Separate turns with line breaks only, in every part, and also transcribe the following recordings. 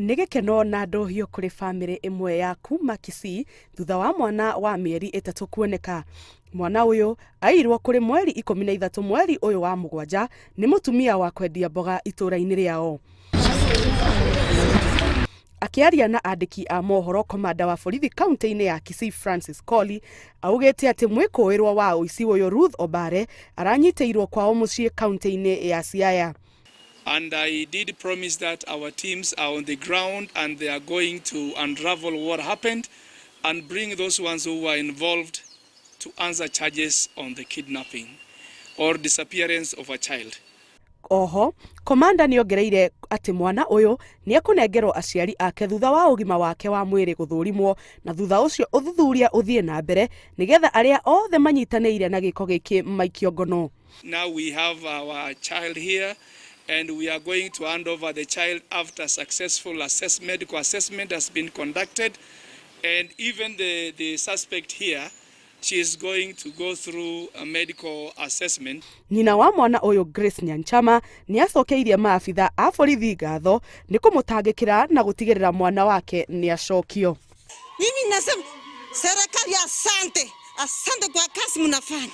Nigekeno na ndohio kuri family imwe ya kuma Kisii thutha wa mwana wa mĩeri 3 kuoneka. Mwana uyu airwo kuri mweri 13 mweri uyu wa mugwanja ni mutumia wa kwendia mboga itura-ini riao. Akiaria na andiki a mohoro, komanda wa borithi kaunti-ini ya Kisii Francis Koli augete ati mwikuirwa wa uici uyu Ruth Obare aranyiteirwo kwao mucii kaunti-ini ya Siaya.
And I did promise that our teams are on the ground and they are going to unravel what happened and bring those ones who were involved to answer charges on the kidnapping or disappearance of a child.
Oho, komanda niongereire ati mwana uyu ni akunengerwo aciari ake thutha wa ugima wake wa mwiri guthurimwo na thutha ucio uthuthuria uthie na mbere nigetha aria othe manyitanĩire na giko giki maikio ngono.
Now we have our child here and we are going to hand over the child after successful medical assessment has been conducted, and even the suspect here, she is going to go through a medical assessment.
Nyina wa mwana uyu Grace Nyanchama ni acokeirie maafitha a borithi ngatho ni kumutangikira na gutigirira mwana wake ni acokio.
Mimi nasema serikali asante kwa kazi mnafanya.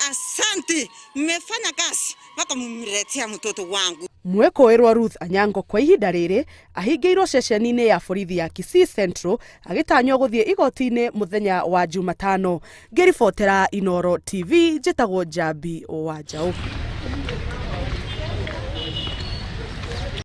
Asante, mmefanya kazi mpaka mumletea mtoto wangu.
Mwekuirwa Ruth Anyango kwa ihinda riri ahingiirwo ceceni-ini ya borithi ya Kisii Central agitanywo guthie igoti-ini muthenya wa Jumatano. Ngiribotera Inoro TV, njitagwo Jambi wa Njau.